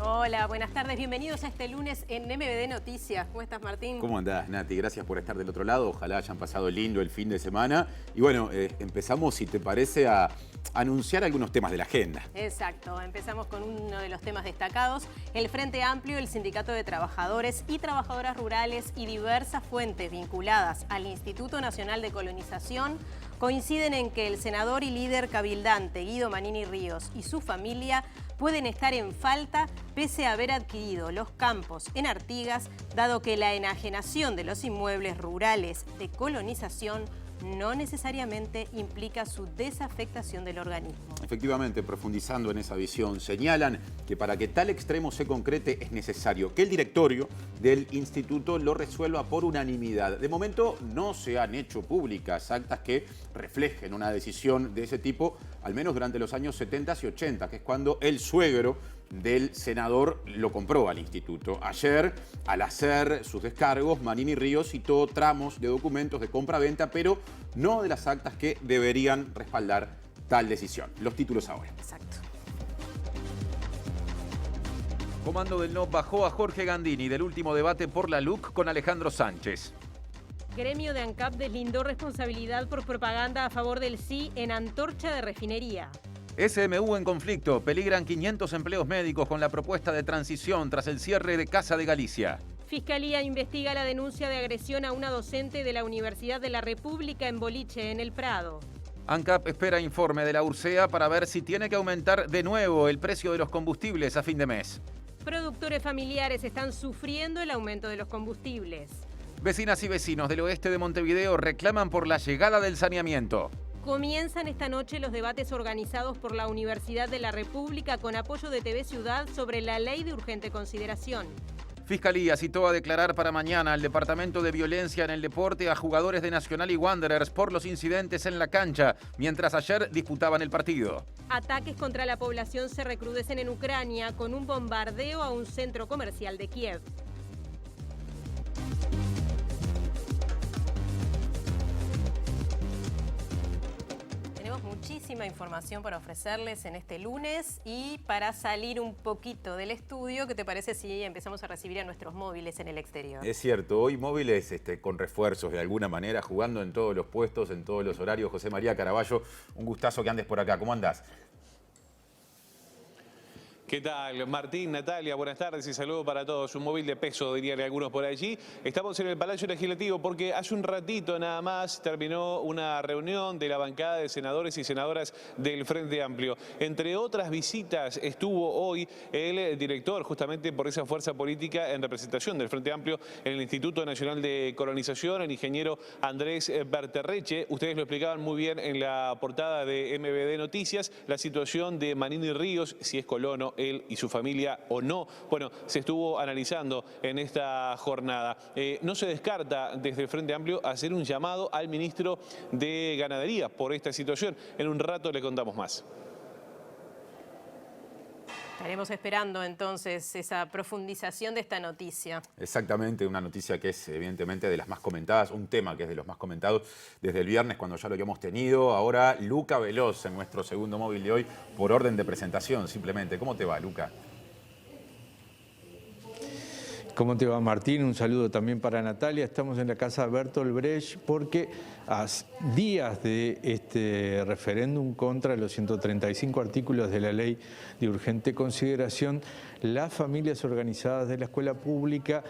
Hola, buenas tardes. Bienvenidos a este lunes en MBD Noticias. ¿Cómo estás, Martín? ¿Cómo andás, Nati? Gracias por estar del otro lado. Ojalá hayan pasado lindo el fin de semana. Y bueno, empezamos, si te parece, a anunciar algunos temas de la agenda. Exacto. Empezamos con uno de los temas destacados. El Frente Amplio, el Sindicato de Trabajadores y Trabajadoras Rurales y diversas fuentes vinculadas al Instituto Nacional de Colonización coinciden en que el senador y líder cabildante Guido Manini Ríos y su familia pueden estar en falta pese a haber adquirido los campos en Artigas, dado que la enajenación de los inmuebles rurales de colonización no necesariamente implica su desafectación del organismo. Efectivamente, profundizando en esa visión, señalan que para que tal extremo se concrete es necesario que el directorio del instituto lo resuelva por unanimidad. De momento no se han hecho públicas actas que reflejen una decisión de ese tipo, al menos durante los años 70 y 80, que es cuando el suegro del senador lo compró al instituto. Ayer, al hacer sus descargos, Manini Ríos citó tramos de documentos de compra-venta, pero no de las actas que deberían respaldar tal decisión. Los títulos ahora. Exacto. Comando del No bajó a Jorge Gandini del último debate por la LUC con Alejandro Sánchez. Gremio de ANCAP deslindó responsabilidad por propaganda a favor del sí en antorcha de refinería. SMU en conflicto. Peligran 500 empleos médicos con la propuesta de transición tras el cierre de Casa de Galicia. Fiscalía investiga la denuncia de agresión a una docente de la Universidad de la República en Boliche, en El Prado. ANCAP espera informe de la URSEA para ver si tiene que aumentar de nuevo el precio de los combustibles a fin de mes. Productores familiares están sufriendo el aumento de los combustibles. Vecinas y vecinos del oeste de Montevideo reclaman por la llegada del saneamiento. Comienzan esta noche los debates organizados por la Universidad de la República con apoyo de TV Ciudad sobre la ley de urgente consideración. Fiscalía citó a declarar para mañana al Departamento de Violencia en el Deporte a jugadores de Nacional y Wanderers por los incidentes en la cancha, mientras ayer disputaban el partido. Ataques contra la población se recrudecen en Ucrania con un bombardeo a un centro comercial de Kiev. Muchísima información para ofrecerles en este lunes y para salir un poquito del estudio, ¿qué te parece si empezamos a recibir a nuestros móviles en el exterior? Es cierto, hoy móviles con refuerzos de alguna manera, jugando en todos los puestos, en todos los horarios. José María Caraballo, un gustazo que andes por acá. ¿Cómo andás? ¿Qué tal, Martín, Natalia? Buenas tardes y saludo para todos. Un móvil de peso, dirían algunos por allí. Estamos en el Palacio Legislativo porque hace un ratito nada más terminó una reunión de la bancada de senadores y senadoras del Frente Amplio. Entre otras visitas estuvo hoy el director, justamente por esa fuerza política en representación del Frente Amplio en el Instituto Nacional de Colonización, el ingeniero Andrés Berterreche. Ustedes lo explicaban muy bien en la portada de MBD Noticias, la situación de Manini Ríos, si es colono, él y su familia o no. Bueno, se estuvo analizando en esta jornada. No se descarta desde el Frente Amplio hacer un llamado al ministro de Ganadería por esta situación. En un rato le contamos más. Estaremos esperando entonces esa profundización de esta noticia. Exactamente, una noticia que es evidentemente de las más comentadas, un tema que es de los más comentados desde el viernes cuando ya lo habíamos tenido. Ahora Luca Veloz en nuestro segundo móvil de hoy por orden de presentación simplemente. ¿Cómo te va, Luca? ¿Cómo te va, Martín? Un saludo también para Natalia. Estamos en la casa Bertolt Brecht porque a días de este referéndum contra los 135 artículos de la ley de urgente consideración, las familias organizadas de la escuela pública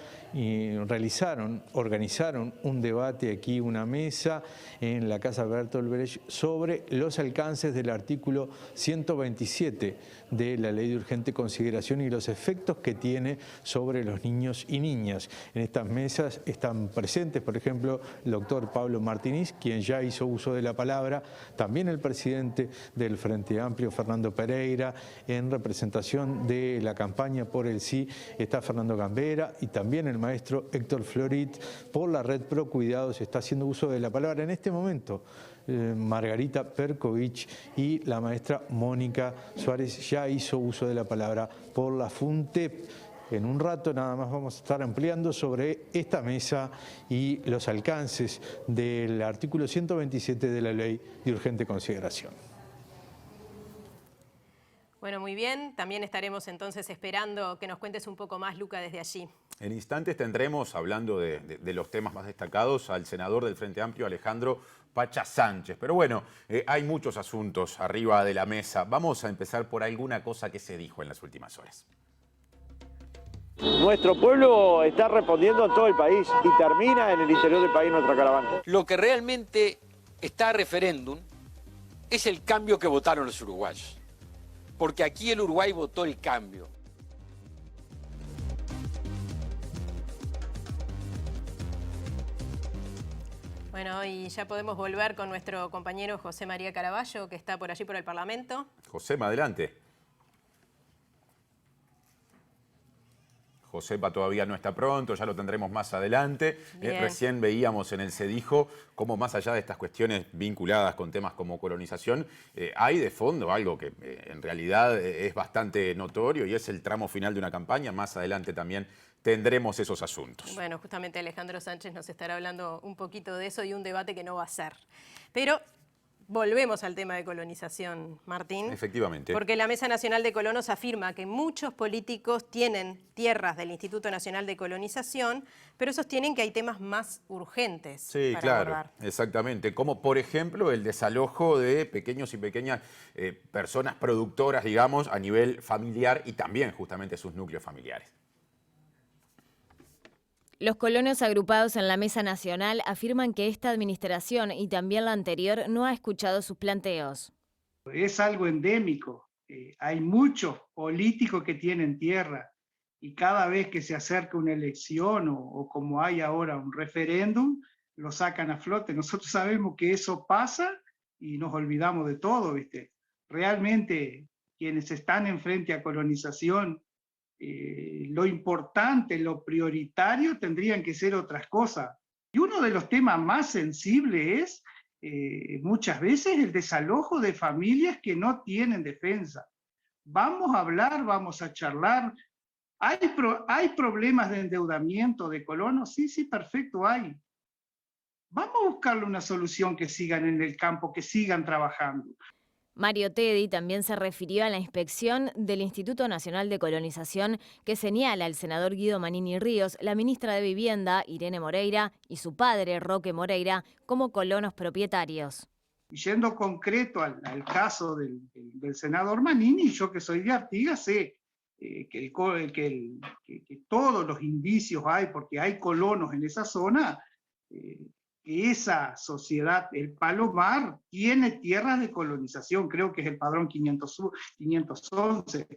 organizaron un debate aquí, una mesa en la casa Bertolt Brecht sobre los alcances del artículo 127 de la ley de urgente consideración y los efectos que tiene sobre los niños y niñas. En estas mesas están presentes, por ejemplo, el doctor Pablo Martínez, quien ya hizo uso de la palabra, también el presidente del Frente Amplio, Fernando Pereira, en representación de la campaña por el sí está Fernando Gambera y también el maestro Héctor Florit por la Red Pro Cuidados está haciendo uso de la palabra en este momento. Margarita Perkovich y la maestra Mónica Suárez ya hizo uso de la palabra por la FUNTEP. En un rato nada más vamos a estar ampliando sobre esta mesa y los alcances del artículo 127 de la Ley de Urgente Consideración. Bueno, muy bien. También estaremos entonces esperando que nos cuentes un poco más, Luca, desde allí. En instantes tendremos, hablando de los temas más destacados, al senador del Frente Amplio, Alejandro Pacha Sánchez. Pero bueno, hay muchos asuntos arriba de la mesa. Vamos a empezar por alguna cosa que se dijo en las últimas horas. Nuestro pueblo está respondiendo en todo el país y termina en el interior del país nuestra caravana. Lo que realmente está a referéndum es el cambio que votaron los uruguayos. Porque aquí el Uruguay votó el cambio. Bueno, y ya podemos volver con nuestro compañero José María Caraballo, que está por allí por el Parlamento. Josema, adelante. Josepa todavía no está pronto, ya lo tendremos más adelante. Recién veíamos en el Se Dijo cómo más allá de estas cuestiones vinculadas con temas como colonización, hay de fondo algo que en realidad es bastante notorio y es el tramo final de una campaña. Más adelante también tendremos esos asuntos. Bueno, justamente Alejandro Sánchez nos estará hablando un poquito de eso y un debate que no va a ser. Pero volvemos al tema de colonización, Martín. Efectivamente. Porque la Mesa Nacional de Colonos afirma que muchos políticos tienen tierras del Instituto Nacional de Colonización, pero sostienen que hay temas más urgentes. Sí, para claro, abordar. exactamente. Como por ejemplo el desalojo de pequeños y pequeñas personas productoras, digamos, a nivel familiar y también justamente sus núcleos familiares. Los colonos agrupados en la Mesa Nacional afirman que esta administración y también la anterior no ha escuchado sus planteos. Es algo endémico. Hay muchos políticos que tienen tierra y cada vez que se acerca una elección o como hay ahora un referéndum, lo sacan a flote. Nosotros sabemos que eso pasa y nos olvidamos de todo, ¿viste? Realmente quienes están enfrente a colonización, lo importante, lo prioritario tendrían que ser otras cosas. Y uno de los temas más sensibles es muchas veces el desalojo de familias que no tienen defensa. Vamos a hablar, vamos a charlar. ¿Hay problemas de endeudamiento de colonos? Sí, perfecto, hay. Vamos a buscarle una solución, que sigan en el campo, que sigan trabajando. Mario Teddy también se refirió a la inspección del Instituto Nacional de Colonización que señala al senador Guido Manini Ríos, la ministra de Vivienda, Irene Moreira, y su padre, Roque Moreira, como colonos propietarios. Yendo concreto al caso del senador Manini, yo que soy de Artigas sé que todos los indicios hay, porque hay colonos en esa zona, que esa sociedad, el Palomar, tiene tierras de colonización, creo que es el padrón 511.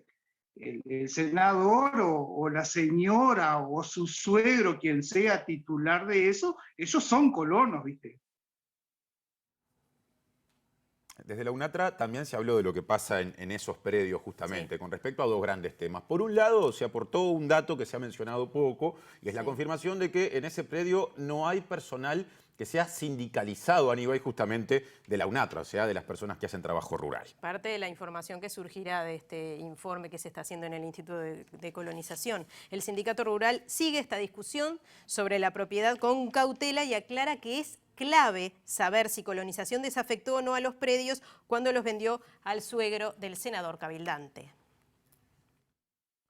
El senador o la señora o su suegro, quien sea titular de eso, ellos son colonos, ¿viste? Desde la UNATRA también se habló de lo que pasa en esos predios justamente, sí, con respecto a dos grandes temas. Por un lado, se aportó un dato que se ha mencionado poco, y es la confirmación de que en ese predio no hay personal que sea sindicalizado a nivel justamente de la UNATRA, o sea, de las personas que hacen trabajo rural. Parte de la información que surgirá de este informe que se está haciendo en el Instituto de Colonización. El Sindicato Rural sigue esta discusión sobre la propiedad con cautela y aclara que es clave saber si Colonización desafectó o no a los predios cuando los vendió al suegro del senador cabildante.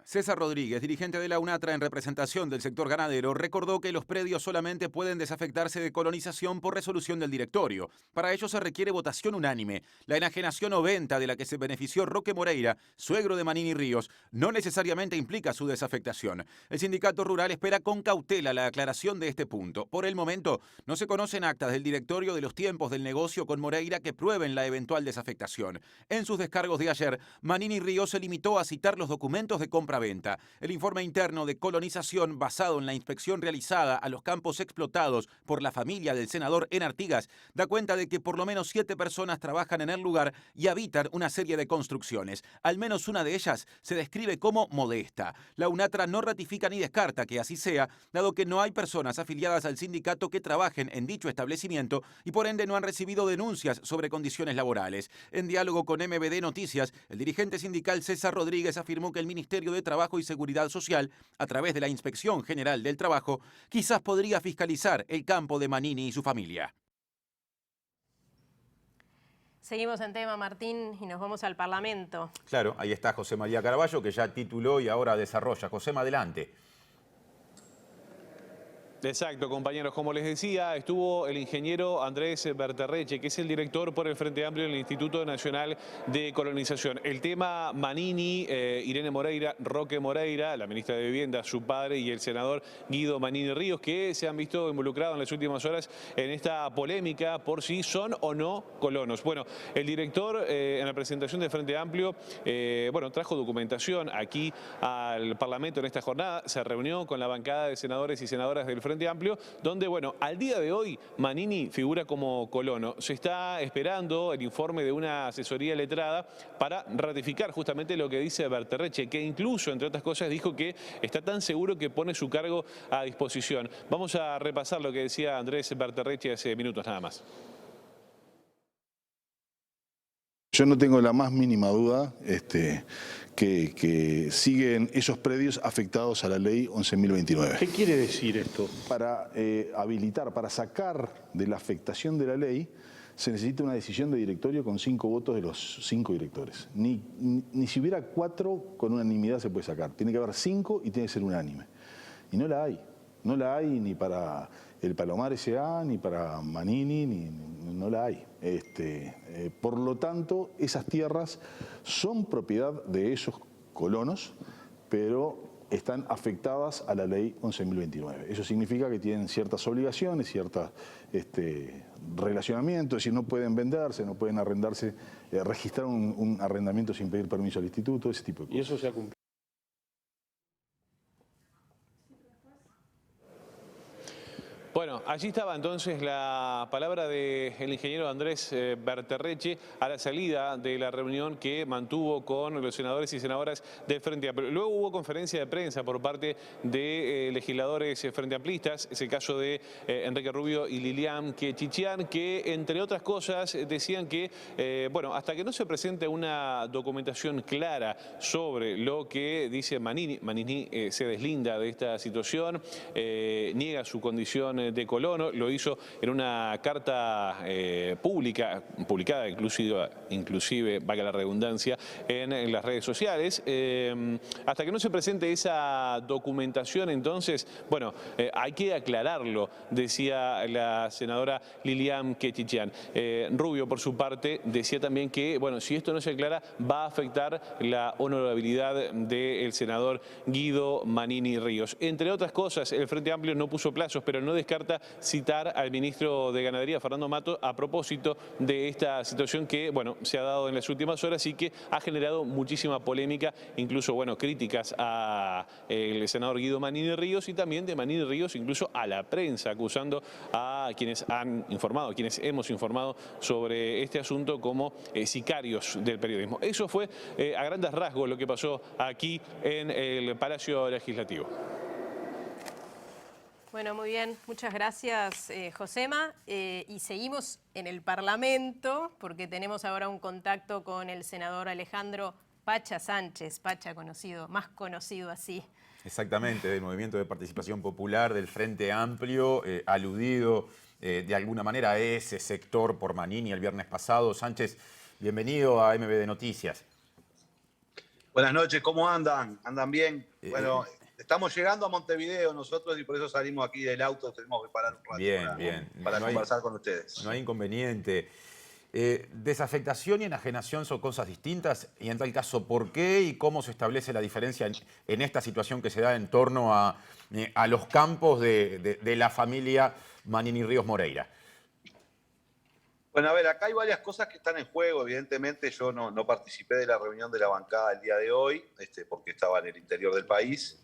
César Rodríguez, dirigente de la UNATRA en representación del sector ganadero, recordó que los predios solamente pueden desafectarse de Colonización por resolución del directorio. Para ello se requiere votación unánime. La enajenación o venta de la que se benefició Roque Moreira, suegro de Manini Ríos, no necesariamente implica su desafectación. El sindicato rural espera con cautela la aclaración de este punto. Por el momento, no se conocen actas del directorio de los tiempos del negocio con Moreira que prueben la eventual desafectación. En sus descargos de ayer, Manini Ríos se limitó a citar los documentos de compra-venta. El informe interno de Colonización, basado en la inspección realizada a los campos explotados por la familia del senador en Artigas, da cuenta de que por lo menos 7 personas trabajan en el lugar y habitan una serie de construcciones. Al menos una de ellas se describe como modesta. La UNATRA no ratifica ni descarta que así sea, dado que no hay personas afiliadas al sindicato que trabajen en dicho establecimiento y por ende no han recibido denuncias sobre condiciones laborales. En diálogo con MBD Noticias, el dirigente sindical César Rodríguez afirmó que el Ministerio de Trabajo y Seguridad Social, a través de la Inspección General del Trabajo, quizás podría fiscalizar el campo de Manini y su familia. Seguimos en tema, Martín, y nos vamos al Parlamento. Claro, ahí está José María Caraballo, que ya tituló y ahora desarrolla. José, adelante. Exacto, compañeros. Como les decía, estuvo el ingeniero Andrés Berterreche, que es el director por el Frente Amplio del Instituto Nacional de Colonización. El tema Manini, Irene Moreira, Roque Moreira, la ministra de Vivienda, su padre, y el senador Guido Manini Ríos, que se han visto involucrados en las últimas horas en esta polémica por si son o no colonos. Bueno, el director en la presentación del Frente Amplio, trajo documentación aquí al Parlamento en esta jornada, se reunió con la bancada de senadores y senadoras del Frente Amplio, donde, al día de hoy Manini figura como colono. Se está esperando el informe de una asesoría letrada para ratificar justamente lo que dice Berterreche, que incluso, entre otras cosas, dijo que está tan seguro que pone su cargo a disposición. Vamos a repasar lo que decía Andrés Berterreche hace minutos nada más. Yo no tengo la más mínima duda que siguen esos predios afectados a la ley 11.029. ¿Qué quiere decir esto? Para habilitar, para sacar de la afectación de la ley, se necesita una decisión de directorio con 5 votos de los 5 directores. Ni si hubiera 4 con unanimidad se puede sacar. Tiene que haber 5 y tiene que ser unánime. Y no la hay. No la hay ni para el Palomar S.A., ni para Manini, no la hay. Por lo tanto, esas tierras son propiedad de esos colonos, pero están afectadas a la ley 11.029. Eso significa que tienen ciertas obligaciones, ciertos relacionamientos, es decir, no pueden venderse, no pueden arrendarse, registrar un arrendamiento sin pedir permiso al instituto, ese tipo de cosas. ¿Y eso se ha cumplido? Bueno, allí estaba entonces la palabra del ingeniero Andrés Berterreche a la salida de la reunión que mantuvo con los senadores y senadoras del Frente Amplio. Luego hubo conferencia de prensa por parte de legisladores frente amplistas, es el caso de Enrique Rubio y Lilian Quechichian, que entre otras cosas decían que, hasta que no se presente una documentación clara sobre lo que dice Manini se deslinda de esta situación, niega su condición de colono, lo hizo en una carta publicada inclusive, valga la redundancia, en las redes sociales. Hasta que no se presente esa documentación, entonces, hay que aclararlo, decía la senadora Lilian Quechichian. Rubio, por su parte, decía también que, si esto no se aclara, va a afectar la honorabilidad del senador Guido Manini Ríos. Entre otras cosas, el Frente Amplio no puso plazos, pero no descarta citar al ministro de Ganadería, Fernando Mato, a propósito de esta situación que, se ha dado en las últimas horas y que ha generado muchísima polémica, incluso, críticas al senador Guido Manini Ríos y también de Manini Ríos, incluso a la prensa, acusando a quienes han informado, quienes hemos informado sobre este asunto como sicarios del periodismo. Eso fue a grandes rasgos lo que pasó aquí en el Palacio Legislativo. Bueno, muy bien. Muchas gracias, Josema. Y seguimos en el Parlamento porque tenemos ahora un contacto con el senador Alejandro Pacha Sánchez, Pacha más conocido así. Exactamente, del Movimiento de Participación Popular, del Frente Amplio, aludido de alguna manera a ese sector por Manini el viernes pasado. Sánchez, bienvenido a MBD Noticias. Buenas noches, ¿cómo andan? ¿Andan bien? Estamos llegando a Montevideo nosotros y por eso salimos aquí del auto, tenemos que parar un rato para conversar con ustedes. No hay inconveniente. Desafectación y enajenación son cosas distintas y en tal caso, ¿por qué y cómo se establece la diferencia en esta situación que se da en torno a los campos de la familia Manini Ríos Moreira? Bueno, a ver, acá hay varias cosas que están en juego. Evidentemente yo no participé de la reunión de la bancada el día de hoy, porque estaba en el interior del país.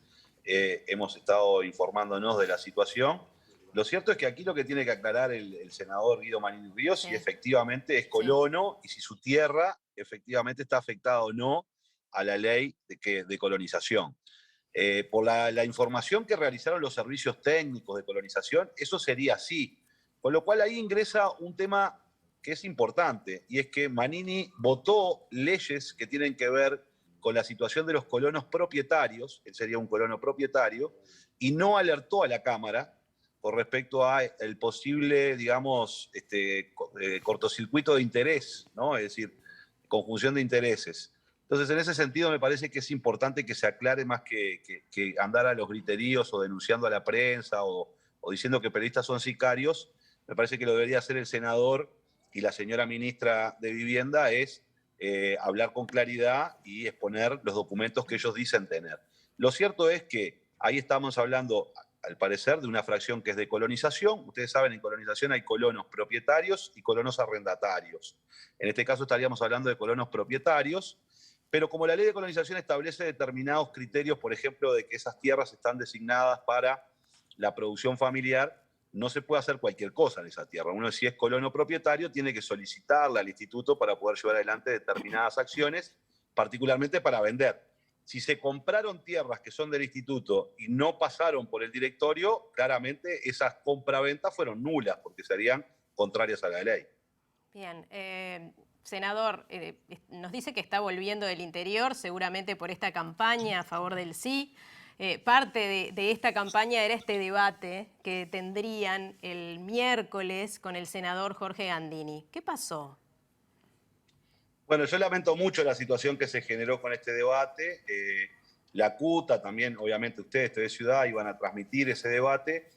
Hemos estado informándonos de la situación. Lo cierto es que aquí lo que tiene que aclarar el senador Guido Manini Ríos si efectivamente es colono y si su tierra efectivamente está afectada o no a la ley de colonización. Por la información que realizaron los servicios técnicos de colonización, eso sería así. Con lo cual ahí ingresa un tema que es importante, y es que Manini votó leyes que tienen que ver con la situación de los colonos propietarios, él sería un colono propietario, y no alertó a la Cámara con respecto a el posible, digamos, cortocircuito de interés, ¿no? Es decir, conjunción de intereses. Entonces, en ese sentido, me parece que es importante que se aclare más que andar a los griteríos o denunciando a la prensa o diciendo que periodistas son sicarios. Me parece que lo debería hacer el senador y la señora ministra de Vivienda, es hablar con claridad y exponer los documentos que ellos dicen tener. Lo cierto es que ahí estamos hablando, al parecer, de una fracción que es de colonización. Ustedes saben, en colonización hay colonos propietarios y colonos arrendatarios. En este caso estaríamos hablando de colonos propietarios, pero como la ley de colonización establece determinados criterios, por ejemplo, de que esas tierras están designadas para la producción familiar, no se puede hacer cualquier cosa en esa tierra. Uno, si es colono propietario, tiene que solicitarle al instituto para poder llevar adelante determinadas acciones, particularmente para vender. Si se compraron tierras que son del instituto y no pasaron por el directorio, claramente esas compraventas fueron nulas porque serían contrarias a la ley. Bien, senador, nos dice que está volviendo del interior, seguramente por esta campaña a favor del sí. Parte de esta campaña era este debate que tendrían el miércoles con el senador Jorge Gandini. ¿Qué pasó? Bueno, yo lamento mucho la situación que se generó con este debate. La CUTA también, obviamente ustedes, TV Ciudad, iban a transmitir ese debate.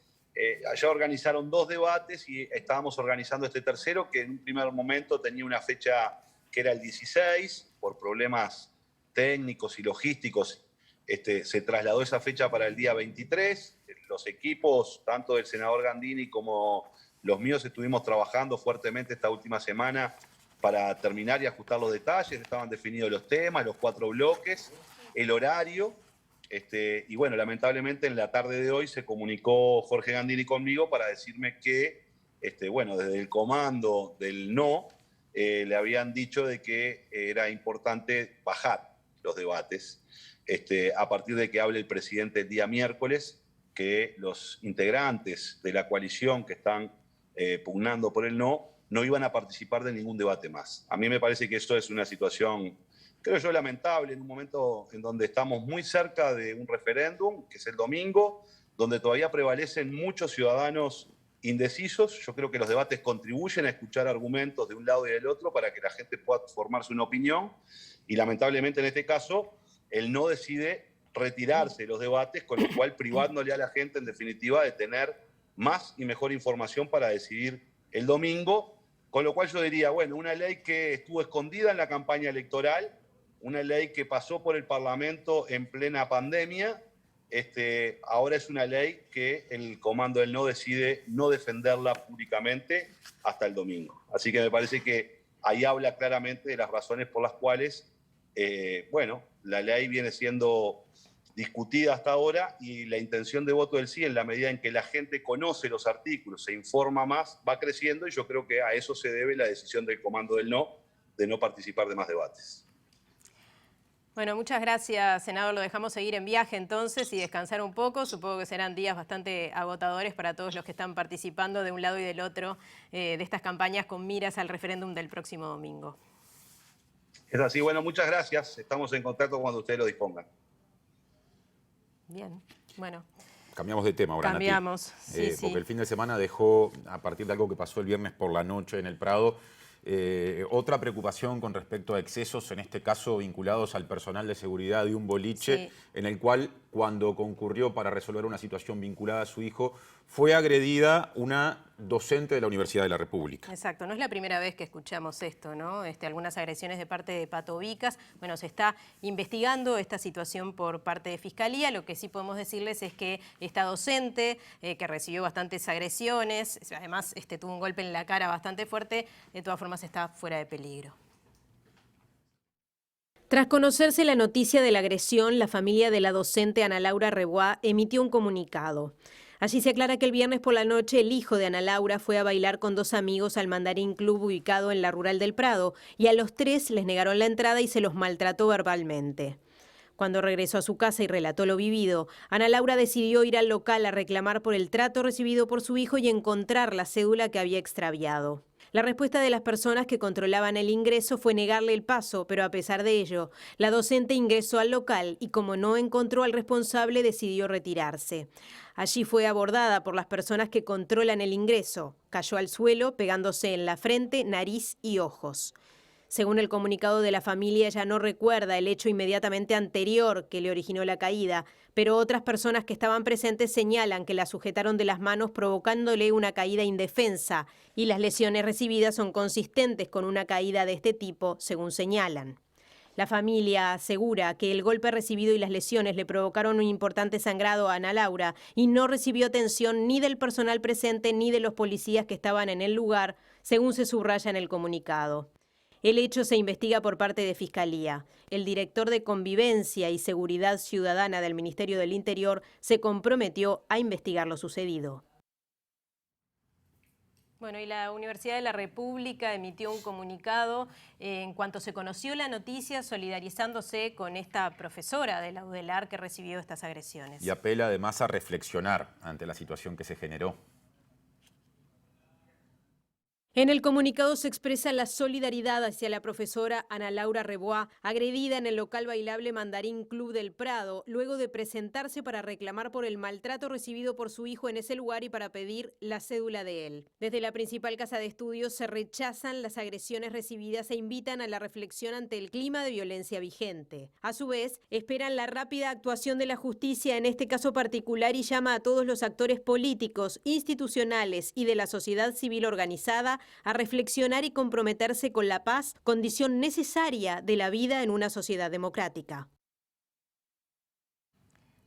Allá organizaron 2 debates y estábamos organizando este tercero, que en un primer momento tenía una fecha que era el 16, por problemas técnicos y logísticos. Se trasladó esa fecha para el día 23. Los equipos, tanto del senador Gandini como los míos, estuvimos trabajando fuertemente esta última semana para terminar y ajustar los detalles. Estaban definidos los temas, los 4 bloques, el horario. Y bueno, lamentablemente en la tarde de hoy se comunicó Jorge Gandini conmigo para decirme que, bueno, desde el comando del no, le habían dicho de que era importante bajar los debates. A partir de que hable el presidente el día miércoles, que los integrantes de la coalición que están pugnando por el no iban a participar de ningún debate más. A mí me parece que esto es una situación, creo yo, lamentable en un momento en donde estamos muy cerca de un referéndum, que es el domingo, donde todavía prevalecen muchos ciudadanos indecisos. Yo creo que los debates contribuyen a escuchar argumentos de un lado y del otro para que la gente pueda formarse una opinión, y lamentablemente en este caso el no decide retirarse de los debates, con lo cual privándole a la gente, en definitiva, de tener más y mejor información para decidir el domingo. Con lo cual yo diría, bueno, una ley que estuvo escondida en la campaña electoral, una ley que pasó por el Parlamento en plena pandemia, ahora es una ley que el comando del no decide no defenderla públicamente hasta el domingo. Así que me parece que ahí habla claramente de las razones por las cuales, bueno, la ley viene siendo discutida hasta ahora, y la intención de voto del sí, en la medida en que la gente conoce los artículos, se informa más, va creciendo, y yo creo que a eso se debe la decisión del comando del no, de no participar de más debates. Bueno, muchas gracias, senador. Lo dejamos seguir en viaje entonces y descansar un poco. Supongo que serán días bastante agotadores para todos los que están participando de un lado y del otro de estas campañas con miras al referéndum del próximo domingo. Es así. Bueno, muchas gracias. Estamos en contacto cuando ustedes lo dispongan. Bien, bueno. Cambiamos de tema ahora, Cambiamos, Nati. Porque el fin de semana dejó, a partir de algo que pasó el viernes por la noche en el Prado, otra preocupación con respecto a excesos, en este caso vinculados al personal de seguridad de un boliche, en el cual, cuando concurrió para resolver una situación vinculada a su hijo, fue agredida una docente de la Universidad de la República. Exacto, no es la primera vez que escuchamos esto, ¿no? Algunas agresiones de parte de Pato Vicas. Bueno, se está investigando esta situación por parte de Fiscalía. Lo que sí podemos decirles es que esta docente, que recibió bastantes agresiones, además tuvo un golpe en la cara bastante fuerte, de todas formas está fuera de peligro. Tras conocerse la noticia de la agresión, la familia de la docente Ana Laura Rebois emitió un comunicado. Allí se aclara que el viernes por la noche el hijo de Ana Laura fue a bailar con 2 amigos al Mandarín Club ubicado en la Rural del Prado, y a los 3 les negaron la entrada y se los maltrató verbalmente. Cuando regresó a su casa y relató lo vivido, Ana Laura decidió ir al local a reclamar por el trato recibido por su hijo y encontrar la cédula que había extraviado. La respuesta de las personas que controlaban el ingreso fue negarle el paso, pero a pesar de ello, la docente ingresó al local y como no encontró al responsable, decidió retirarse. Allí fue abordada por las personas que controlan el ingreso. Cayó al suelo pegándose en la frente, nariz y ojos. Según el comunicado de la familia, ella no recuerda el hecho inmediatamente anterior que le originó la caída, pero otras personas que estaban presentes señalan que la sujetaron de las manos provocándole una caída indefensa y las lesiones recibidas son consistentes con una caída de este tipo, según señalan. La familia asegura que el golpe recibido y las lesiones le provocaron un importante sangrado a Ana Laura y no recibió atención ni del personal presente ni de los policías que estaban en el lugar, según se subraya en el comunicado. El hecho se investiga por parte de Fiscalía. El director de Convivencia y Seguridad Ciudadana del Ministerio del Interior se comprometió a investigar lo sucedido. Bueno, y la Universidad de la República emitió un comunicado en cuanto se conoció la noticia, solidarizándose con esta profesora de la UDELAR que recibió estas agresiones. Y apela además a reflexionar ante la situación que se generó. En el comunicado se expresa la solidaridad hacia la profesora Ana Laura Rebois, agredida en el local bailable Mandarín Club del Prado, luego de presentarse para reclamar por el maltrato recibido por su hijo en ese lugar y para pedir la cédula de él. Desde la principal casa de estudios se rechazan las agresiones recibidas e invitan a la reflexión ante el clima de violencia vigente. A su vez, esperan la rápida actuación de la justicia en este caso particular y llama a todos los actores políticos, institucionales y de la sociedad civil organizada a reflexionar y comprometerse con la paz, condición necesaria de la vida en una sociedad democrática.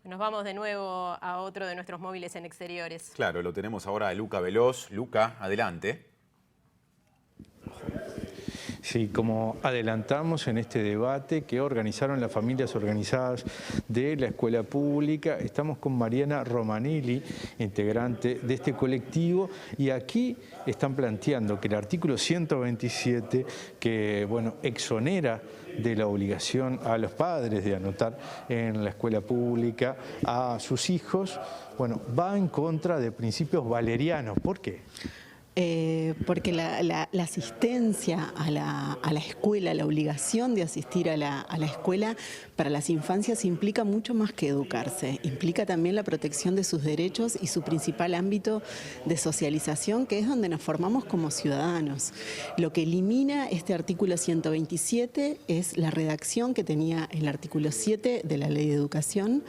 Nos vamos de nuevo a otro de nuestros móviles en exteriores. Claro, lo tenemos ahora a Luca Veloz. Luca, adelante. Sí, como adelantamos en este debate que organizaron las familias organizadas de la escuela pública, estamos con Mariana Romanelli, integrante de este colectivo, y aquí están planteando que el artículo 127, que exonera de la obligación a los padres de anotar en la escuela pública a sus hijos, va en contra de principios valerianos. ¿Por qué? Porque la asistencia a la escuela, la obligación de asistir a la escuela para las infancias implica mucho más que educarse, implica también la protección de sus derechos y su principal ámbito de socialización, que es donde nos formamos como ciudadanos. Lo que elimina este artículo 127 es la redacción que tenía el artículo 7 de la Ley de Educación,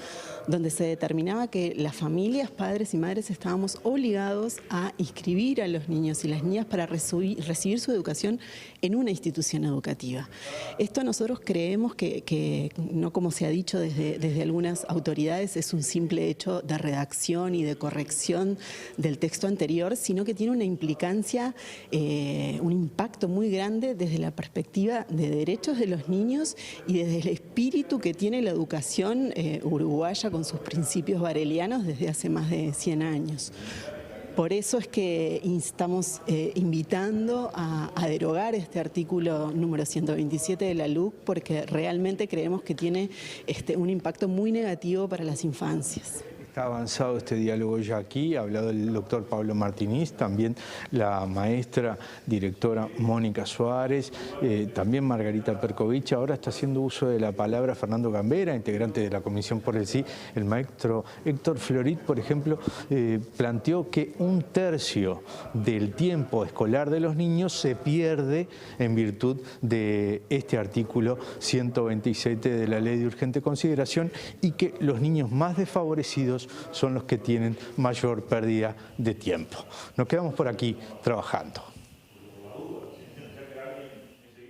donde se determinaba que las familias, padres y madres, estábamos obligados a inscribir a los niños y las niñas para recibir su educación en una institución educativa. Esto nosotros creemos que no como se ha dicho desde algunas autoridades, es un simple hecho de redacción y de corrección del texto anterior, sino que tiene una implicancia, un impacto muy grande desde la perspectiva de derechos de los niños y desde el espíritu que tiene la educación uruguaya con sus principios varelianos desde hace más de 100 años. Por eso es que estamos invitando a derogar este artículo número 127 de la LUC, porque realmente creemos que tiene un impacto muy negativo para las infancias. Está avanzado este diálogo ya aquí, ha hablado el doctor Pablo Martínez, también la maestra directora Mónica Suárez, también Margarita Perkovich. Ahora está haciendo uso de la palabra Fernando Gambera, integrante de la Comisión por el Sí. El maestro Héctor Florit, por ejemplo, planteó que 1/3 del tiempo escolar de los niños se pierde en virtud de este artículo 127 de la Ley de Urgente Consideración y que los niños más desfavorecidos son los que tienen mayor pérdida de tiempo. Nos quedamos por aquí trabajando.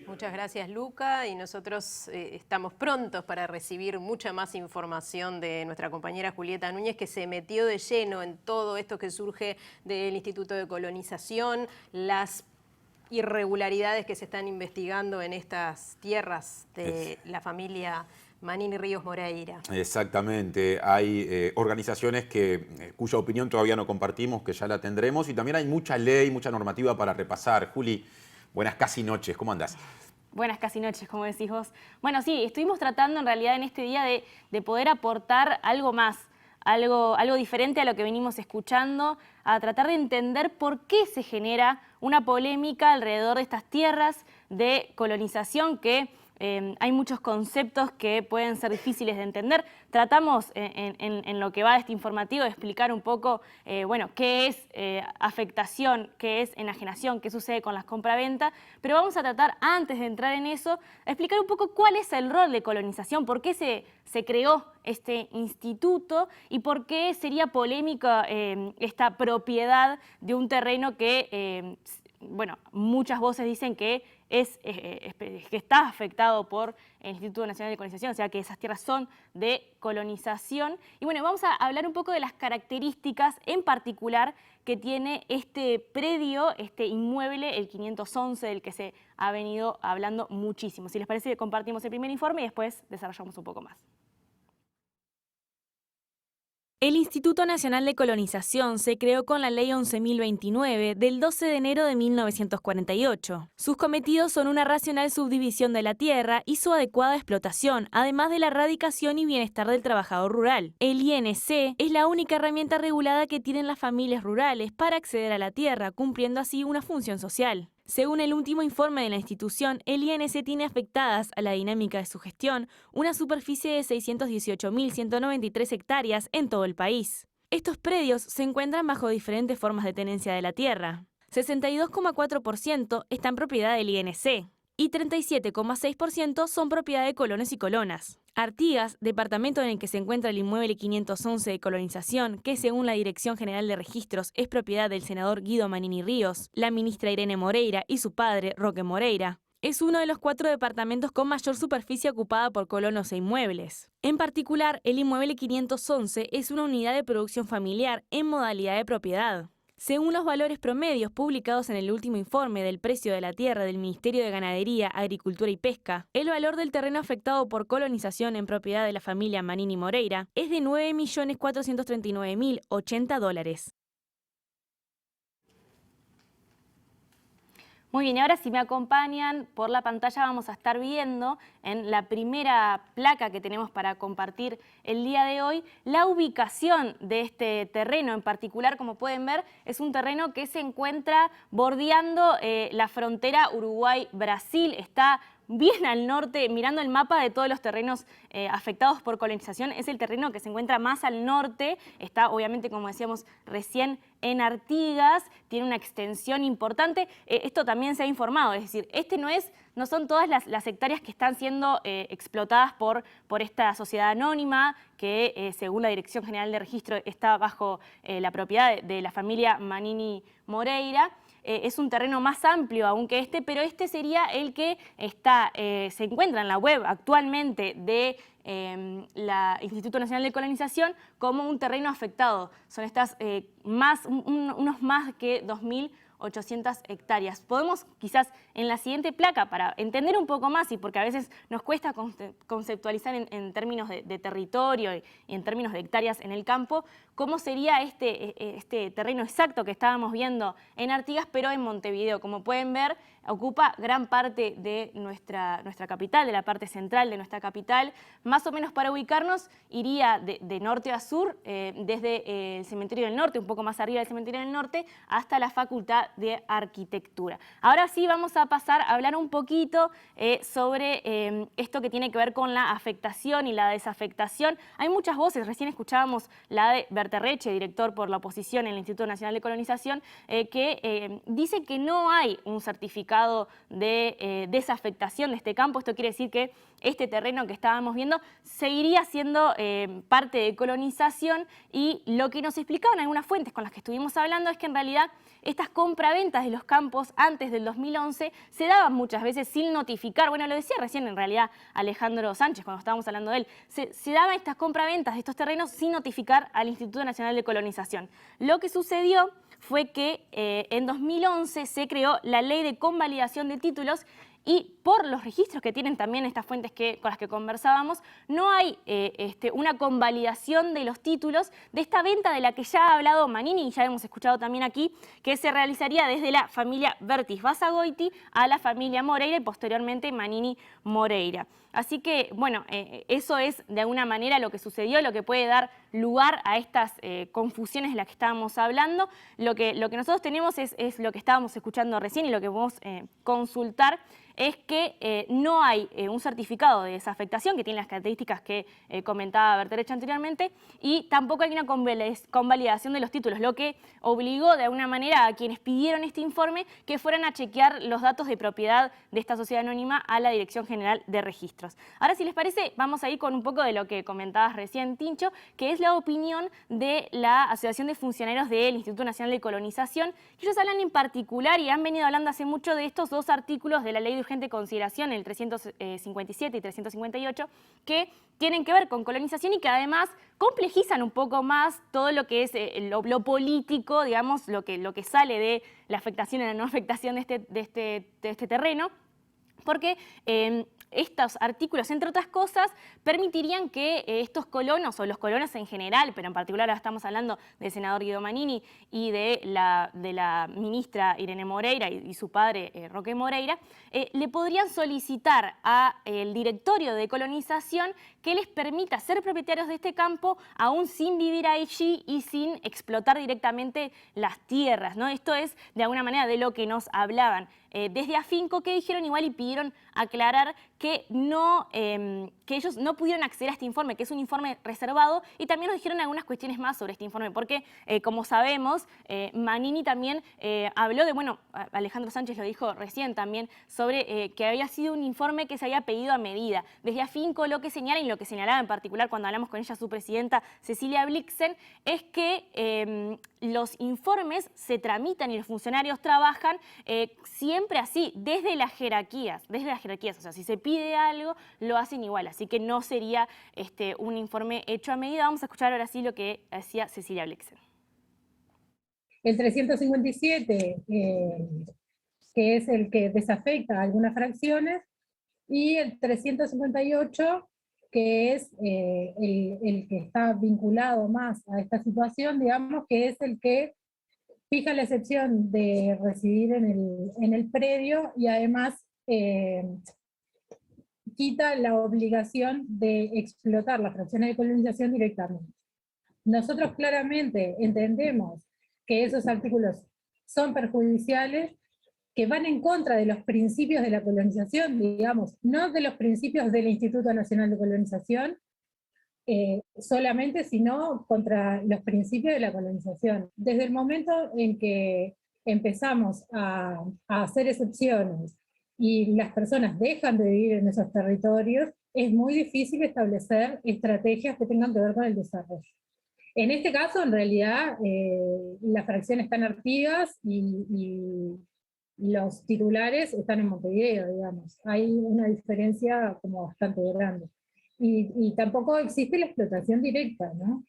Muchas gracias, Luca, y nosotros estamos prontos para recibir mucha más información de nuestra compañera Julieta Núñez, que se metió de lleno en todo esto que surge del Instituto de Colonización, las irregularidades que se están investigando en estas tierras de la familia Manini Ríos Moreira. Exactamente, hay organizaciones cuya opinión todavía no compartimos, que ya la tendremos, y también hay mucha ley, mucha normativa para repasar. Juli, buenas casi noches, ¿cómo andás? Buenas casi noches, como decís vos. Bueno, sí, estuvimos tratando en realidad en este día de poder aportar algo más algo diferente a lo que venimos escuchando, a tratar de entender por qué se genera una polémica alrededor de estas tierras de colonización que hay muchos conceptos que pueden ser difíciles de entender. Tratamos en lo que va de este informativo de explicar un poco, bueno, qué es afectación, qué es enajenación, qué sucede con las compraventas, pero vamos a tratar, antes de entrar en eso, explicar un poco cuál es el rol de colonización, por qué se creó este instituto y por qué sería polémica esta propiedad de un terreno que, bueno, muchas voces dicen que está afectado por el Instituto Nacional de Colonización, o sea que esas tierras son de colonización. Y bueno, vamos a hablar un poco de las características en particular que tiene este predio, este inmueble, el 511, del que se ha venido hablando muchísimo. Si les parece, compartimos el primer informe y después desarrollamos un poco más. El Instituto Nacional de Colonización se creó con la Ley 11.029 del 12 de enero de 1948. Sus cometidos son una racional subdivisión de la tierra y su adecuada explotación, además de la erradicación y bienestar del trabajador rural. El INC es la única herramienta regulada que tienen las familias rurales para acceder a la tierra, cumpliendo así una función social. Según el último informe de la institución, el INC tiene afectadas a la dinámica de su gestión una superficie de 618.193 hectáreas en todo el país. Estos predios se encuentran bajo diferentes formas de tenencia de la tierra. 62,4% está en propiedad del INC y 37,6% son propiedad de colonos y colonas. Artigas, departamento en el que se encuentra el inmueble 511 de colonización, que según la Dirección General de Registros es propiedad del senador Guido Manini Ríos, la ministra Irene Moreira y su padre, Roque Moreira, es uno de los 4 departamentos con mayor superficie ocupada por colonos e inmuebles. En particular, el inmueble 511 es una unidad de producción familiar en modalidad de propiedad. Según los valores promedios publicados en el último informe del precio de la tierra del Ministerio de Ganadería, Agricultura y Pesca, el valor del terreno afectado por colonización en propiedad de la familia Manini Moreira es de $9.439.080. Muy bien, y ahora si me acompañan por la pantalla vamos a estar viendo en la primera placa que tenemos para compartir el día de hoy la ubicación de este terreno. En particular, como pueden ver, es un terreno que se encuentra bordeando la frontera Uruguay-Brasil. Está bien al norte, mirando el mapa de todos los terrenos afectados por colonización, es el terreno que se encuentra más al norte, está obviamente, como decíamos recién, en Artigas, tiene una extensión importante. Esto también se ha informado, es decir, no son todas las hectáreas que están siendo explotadas por esta sociedad anónima que, según la Dirección General de Registro, está bajo la propiedad de la familia Manini Moreira. Es un terreno más amplio aún que este, pero este sería el que se encuentra en la web actualmente de la Instituto Nacional de Colonización como un terreno afectado. Son estas unos más que 2.800 hectáreas. Podemos quizás en la siguiente placa, para entender un poco más y porque a veces nos cuesta conceptualizar en términos de territorio y en términos de hectáreas en el campo, cómo sería este terreno exacto que estábamos viendo en Artigas, pero en Montevideo. Como pueden ver, ocupa gran parte de nuestra capital, de la parte central de nuestra capital. Más o menos para ubicarnos, iría de norte a sur, desde el Cementerio del Norte, un poco más arriba del Cementerio del Norte, hasta la Facultad de Arquitectura. Ahora sí vamos a pasar a hablar un poquito sobre esto que tiene que ver con la afectación y la desafectación. Hay muchas voces, recién escuchábamos la de Berterreche, director por la oposición en el Instituto Nacional de Colonización, que dice que no hay un certificado de desafectación de este campo. Esto quiere decir que este terreno que estábamos viendo seguiría siendo parte de colonización, y lo que nos explicaban algunas fuentes con las que estuvimos hablando es que en realidad estas compraventas de los campos antes del 2011 se daban muchas veces sin notificar. Bueno, lo decía recién en realidad Alejandro Sánchez cuando estábamos hablando de él. Se daban estas compraventas de estos terrenos sin notificar al Instituto Nacional de Colonización. Lo que sucedió fue que en 2011 se creó la Ley de Convalidación de Títulos y por los registros que tienen también estas fuentes con las que conversábamos, no hay una convalidación de los títulos de esta venta de la que ya ha hablado Manini y ya hemos escuchado también aquí, que se realizaría desde la familia Bertis Basagoiti a la familia Moreira y posteriormente Manini Moreira. Así que, bueno, eso es de alguna manera lo que sucedió, lo que puede dar lugar a estas confusiones de las que estábamos hablando. Lo que nosotros tenemos es lo que estábamos escuchando recién y lo que podemos consultar es que no hay un certificado de desafectación que tiene las características que comentaba Berterech anteriormente y tampoco hay una convalidación de los títulos, lo que obligó de alguna manera a quienes pidieron este informe que fueran a chequear los datos de propiedad de esta sociedad anónima a la Dirección General de Registros. Ahora, si les parece, vamos a ir con un poco de lo que comentabas recién, Tincho, que es la opinión de la Asociación de Funcionarios del Instituto Nacional de Colonización. Ellos hablan en particular y han venido hablando hace mucho de estos dos artículos de la Ley de Urgente Consideración, el 357 y 358, que tienen que ver con colonización y que además complejizan un poco más todo lo que es lo político, digamos, lo que sale de la afectación y la no afectación de este terreno, porque estos artículos, entre otras cosas, permitirían que estos colonos, o los colonos en general, pero en particular ahora estamos hablando del senador Guido Manini y de la ministra Irene Moreira y su padre Roque Moreira, le podrían solicitar al directorio de colonización que les permita ser propietarios de este campo aún sin vivir allí y sin explotar directamente las tierras, ¿no? Esto es de alguna manera de lo que nos hablaban. Desde Afinco, que dijeron igual y pidieron aclarar que ellos no pudieron acceder a este informe, que es un informe reservado, y también nos dijeron algunas cuestiones más sobre este informe, porque como sabemos, Manini también habló de, bueno, Alejandro Sánchez lo dijo recién también, sobre que había sido un informe que se había pedido a medida. Desde Afinco lo que señala, y lo que señalaba en particular cuando hablamos con ella, su presidenta Cecilia Blixen, es que los informes se tramitan y los funcionarios trabajan siempre así, desde las jerarquías, o sea, si se pide algo, lo hacen igual, así que no sería un informe hecho a medida. Vamos a escuchar ahora sí lo que decía Cecilia Blixen. El 357, que es el que desafecta algunas fracciones, y el 358, que es el que está vinculado más a esta situación, digamos, que es el que fija la excepción de residir en el predio y además quita la obligación de explotar las fracciones de colonización directamente. Nosotros claramente entendemos que esos artículos son perjudiciales, que van en contra de los principios de la colonización, digamos, no de los principios del Instituto Nacional de Colonización, solamente, sino contra los principios de la colonización. Desde el momento en que empezamos a hacer excepciones y las personas dejan de vivir en esos territorios, es muy difícil establecer estrategias que tengan que ver con el desarrollo. En este caso, en realidad, las fracciones están activas y los titulares están en Montevideo, digamos. Hay una diferencia como bastante grande. Y tampoco existe la explotación directa, ¿no?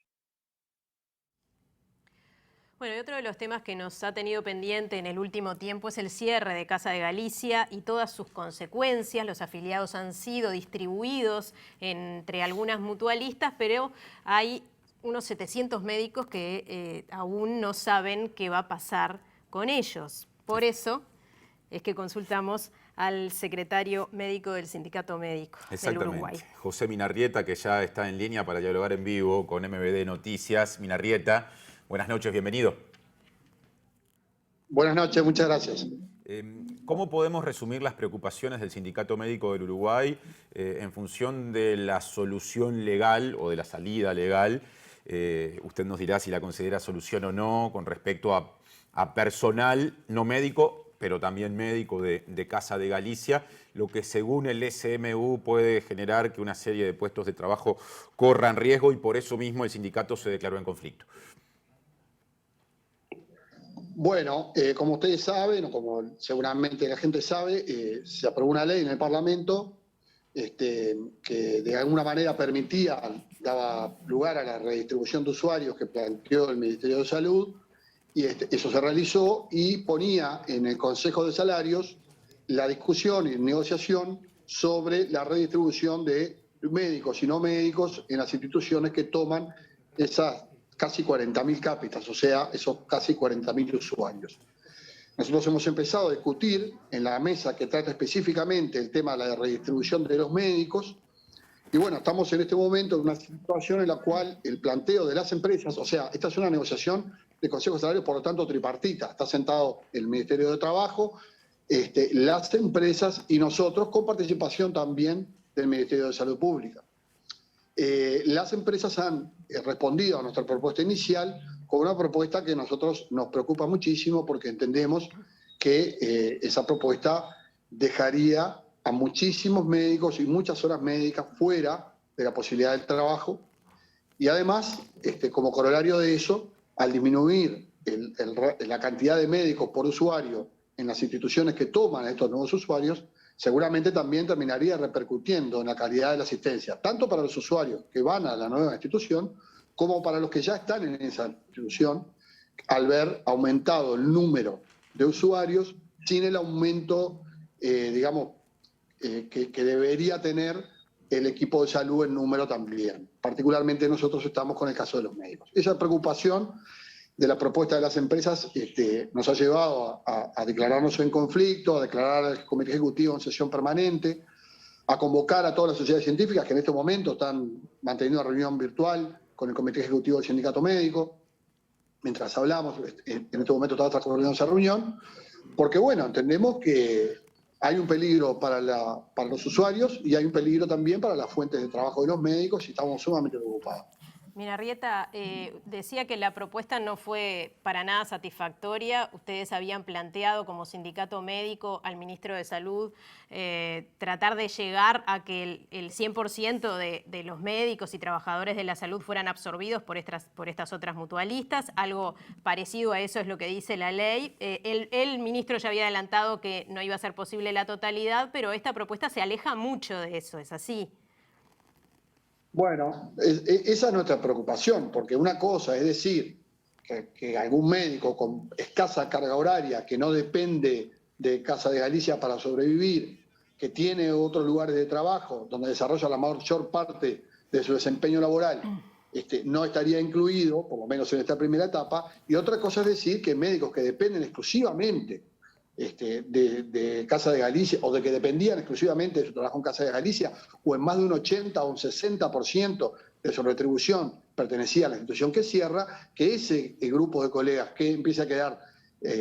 Bueno, y otro de los temas que nos ha tenido pendiente en el último tiempo es el cierre de Casa de Galicia y todas sus consecuencias. Los afiliados han sido distribuidos entre algunas mutualistas, pero hay unos 700 médicos que aún no saben qué va a pasar con ellos. Por eso es que consultamos al secretario médico del Sindicato Médico del Uruguay. José Minarrieta, que ya está en línea para dialogar en vivo con MBD Noticias. Minarrieta, buenas noches, bienvenido. Buenas noches, muchas gracias. ¿Cómo podemos resumir las preocupaciones del Sindicato Médico del Uruguay en función de la solución legal o de la salida legal? Usted nos dirá si la considera solución o no con respecto a personal no médico, pero también médico de Casa de Galicia, lo que según el SMU puede generar que una serie de puestos de trabajo corran riesgo y por eso mismo el sindicato se declaró en conflicto. Bueno, como ustedes saben, o como seguramente la gente sabe, se aprobó una ley en el Parlamento que de alguna manera daba lugar a la redistribución de usuarios que planteó el Ministerio de Salud, y eso se realizó y ponía en el Consejo de Salarios la discusión y negociación sobre la redistribución de médicos y no médicos en las instituciones que toman esas casi 40.000 cápitas, o sea, esos casi 40.000 usuarios. Nosotros hemos empezado a discutir en la mesa que trata específicamente el tema de la redistribución de los médicos, y bueno, estamos en este momento en una situación en la cual el planteo de las empresas, o sea, esta es una negociación de consejos salarios, por lo tanto, tripartita. Está sentado el Ministerio de Trabajo, las empresas y nosotros, con participación también del Ministerio de Salud Pública. Las empresas han respondido a nuestra propuesta inicial con una propuesta que a nosotros nos preocupa muchísimo porque entendemos que esa propuesta dejaría a muchísimos médicos y muchas horas médicas fuera de la posibilidad del trabajo y además, como corolario de eso, al disminuir la cantidad de médicos por usuario en las instituciones que toman a estos nuevos usuarios, seguramente también terminaría repercutiendo en la calidad de la asistencia, tanto para los usuarios que van a la nueva institución, como para los que ya están en esa institución, al ver aumentado el número de usuarios sin el aumento, que debería tener el equipo de salud en número también. Particularmente nosotros estamos con el caso de los médicos. Esa preocupación de la propuesta de las empresas nos ha llevado a declararnos en conflicto, a declarar al Comité Ejecutivo en sesión permanente, a convocar a todas las sociedades científicas que en este momento están manteniendo una reunión virtual con el Comité Ejecutivo del Sindicato Médico. Mientras hablamos, en este momento está transcurriendo esa reunión, porque bueno, entendemos que hay un peligro para los usuarios y hay un peligro también para las fuentes de trabajo de los médicos y estamos sumamente preocupados. Minarrieta, decía que la propuesta no fue para nada satisfactoria. Ustedes habían planteado como sindicato médico al ministro de Salud tratar de llegar a que el 100% de los médicos y trabajadores de la salud fueran absorbidos por estas otras mutualistas. Algo parecido a eso es lo que dice la ley. El ministro ya había adelantado que no iba a ser posible la totalidad, pero esta propuesta se aleja mucho de eso, ¿es así? Bueno, esa es nuestra preocupación, porque una cosa es decir que algún médico con escasa carga horaria, que no depende de Casa de Galicia para sobrevivir, que tiene otros lugares de trabajo donde desarrolla la mayor parte de su desempeño laboral, no estaría incluido, por lo menos en esta primera etapa, y otra cosa es decir que médicos que dependen exclusivamente de Casa de Galicia o de que dependían exclusivamente de su trabajo en Casa de Galicia o en más de un 80 o un 60% de su retribución pertenecía a la institución que cierra, que ese grupo de colegas que empiece a quedar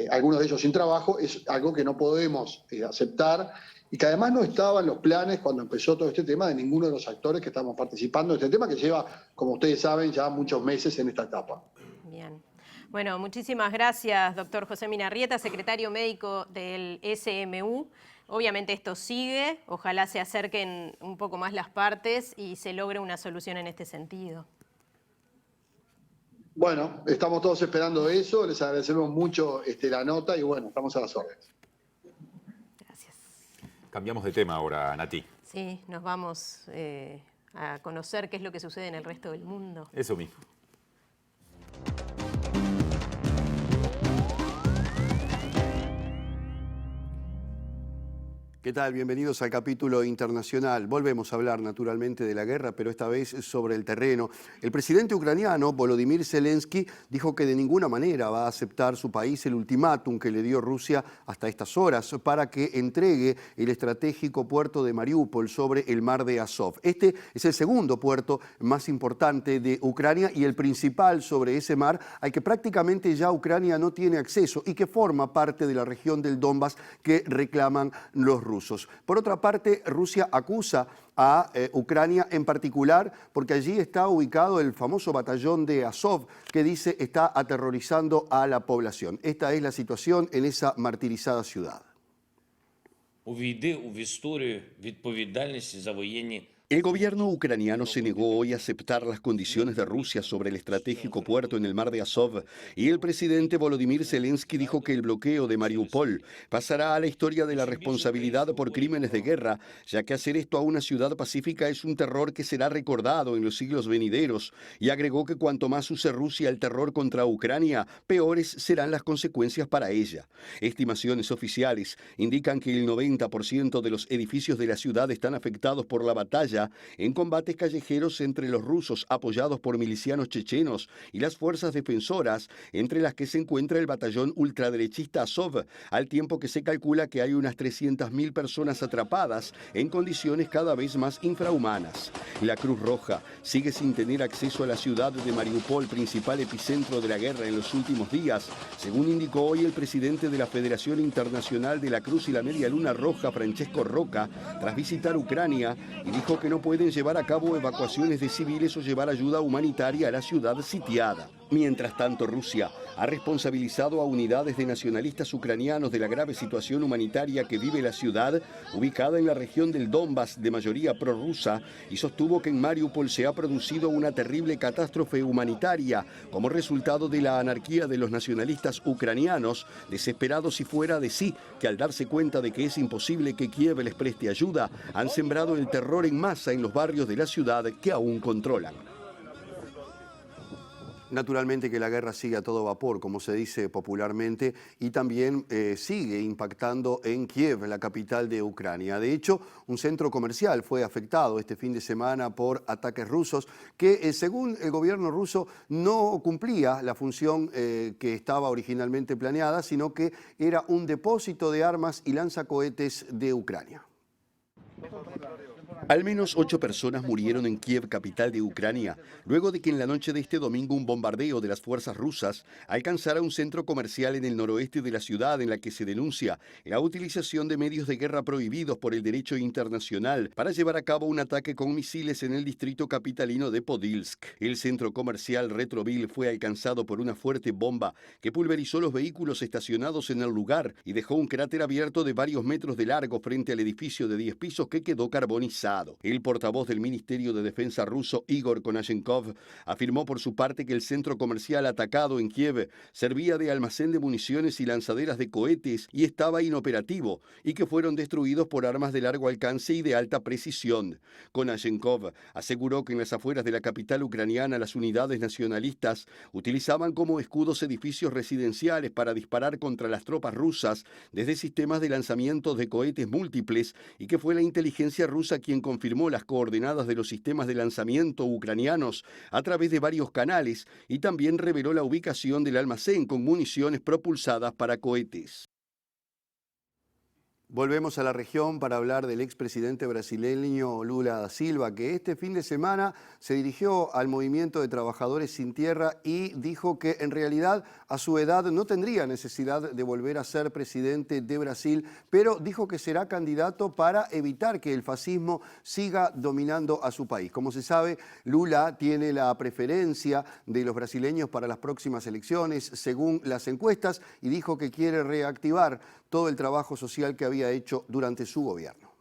algunos de ellos sin trabajo es algo que no podemos aceptar y que además no estaba en los planes cuando empezó todo este tema de ninguno de los actores que estamos participando en este tema que lleva, como ustedes saben, ya muchos meses en esta etapa. Bien. Bueno, muchísimas gracias, doctor José Minarrieta, secretario médico del SMU. Obviamente esto sigue, ojalá se acerquen un poco más las partes y se logre una solución en este sentido. Bueno, estamos todos esperando eso, les agradecemos mucho la nota y bueno, estamos a las órdenes. Gracias. Cambiamos de tema ahora, Nati. Sí, nos vamos a conocer qué es lo que sucede en el resto del mundo. Eso mismo. ¿Qué tal? Bienvenidos al capítulo internacional. Volvemos a hablar naturalmente de la guerra, pero esta vez sobre el terreno. El presidente ucraniano, Volodymyr Zelensky, dijo que de ninguna manera va a aceptar su país el ultimátum que le dio Rusia hasta estas horas para que entregue el estratégico puerto de Mariupol sobre el mar de Azov. Este es el segundo puerto más importante de Ucrania y el principal sobre ese mar al que prácticamente ya Ucrania no tiene acceso y que forma parte de la región del Donbass que reclaman los rusos. Por otra parte, Rusia acusa a Ucrania en particular porque allí está ubicado el famoso batallón de Azov que dice está aterrorizando a la población. Esta es la situación en esa martirizada ciudad. Увійди в історію відповідальності за воєнні El gobierno ucraniano se negó hoy a aceptar las condiciones de Rusia sobre el estratégico puerto en el mar de Azov y el presidente Volodymyr Zelensky dijo que el bloqueo de Mariupol pasará a la historia de la responsabilidad por crímenes de guerra, ya que hacer esto a una ciudad pacífica es un terror que será recordado en los siglos venideros, y agregó que cuanto más use Rusia el terror contra Ucrania, peores serán las consecuencias para ella. Estimaciones oficiales indican que el 90% de los edificios de la ciudad están afectados por la batalla en combates callejeros entre los rusos apoyados por milicianos chechenos y las fuerzas defensoras, entre las que se encuentra el batallón ultraderechista Azov, al tiempo que se calcula que hay unas 300.000 personas atrapadas en condiciones cada vez más infrahumanas. La Cruz Roja sigue sin tener acceso a la ciudad de Mariupol, principal epicentro de la guerra en los últimos días, según indicó hoy el presidente de la Federación Internacional de la Cruz y la Media Luna Roja, Francesco Roca, tras visitar Ucrania, y dijo que no pueden llevar a cabo evacuaciones de civiles o llevar ayuda humanitaria a la ciudad sitiada. Mientras tanto, Rusia ha responsabilizado a unidades de nacionalistas ucranianos de la grave situación humanitaria que vive la ciudad, ubicada en la región del Donbass de mayoría prorrusa, y sostuvo que en Mariupol se ha producido una terrible catástrofe humanitaria como resultado de la anarquía de los nacionalistas ucranianos, desesperados y fuera de sí, que al darse cuenta de que es imposible que Kiev les preste ayuda, han sembrado el terror en masa en los barrios de la ciudad que aún controlan. Naturalmente que la guerra sigue a todo vapor, como se dice popularmente, y también sigue impactando en Kiev, la capital de Ucrania. De hecho, un centro comercial fue afectado este fin de semana por ataques rusos que, según el gobierno ruso, no cumplía la función que estaba originalmente planeada, sino que era un depósito de armas y lanzacohetes de Ucrania. Al menos 8 personas murieron en Kiev, capital de Ucrania, luego de que en la noche de este domingo un bombardeo de las fuerzas rusas alcanzara un centro comercial en el noroeste de la ciudad, en la que se denuncia la utilización de medios de guerra prohibidos por el derecho internacional para llevar a cabo un ataque con misiles en el distrito capitalino de Podilsk. El centro comercial Retroville fue alcanzado por una fuerte bomba que pulverizó los vehículos estacionados en el lugar y dejó un cráter abierto de varios metros de largo frente al edificio de 10 pisos que quedó carbonizado. El portavoz del Ministerio de Defensa ruso, Igor Konashenkov, afirmó por su parte que el centro comercial atacado en Kiev servía de almacén de municiones y lanzaderas de cohetes y estaba inoperativo, y que fueron destruidos por armas de largo alcance y de alta precisión. Konashenkov aseguró que en las afueras de la capital ucraniana las unidades nacionalistas utilizaban como escudos edificios residenciales para disparar contra las tropas rusas desde sistemas de lanzamiento de cohetes múltiples, y que fue la inteligencia rusa quien confirmó las coordenadas de los sistemas de lanzamiento ucranianos a través de varios canales, y también reveló la ubicación del almacén con municiones propulsadas para cohetes. Volvemos a la región para hablar del expresidente brasileño Lula da Silva, que este fin de semana se dirigió al movimiento de trabajadores sin tierra y dijo que en realidad a su edad no tendría necesidad de volver a ser presidente de Brasil, pero dijo que será candidato para evitar que el fascismo siga dominando a su país. Como se sabe, Lula tiene la preferencia de los brasileños para las próximas elecciones, según las encuestas, y dijo que quiere reactivar todo el trabajo social que había hecho durante su gobierno.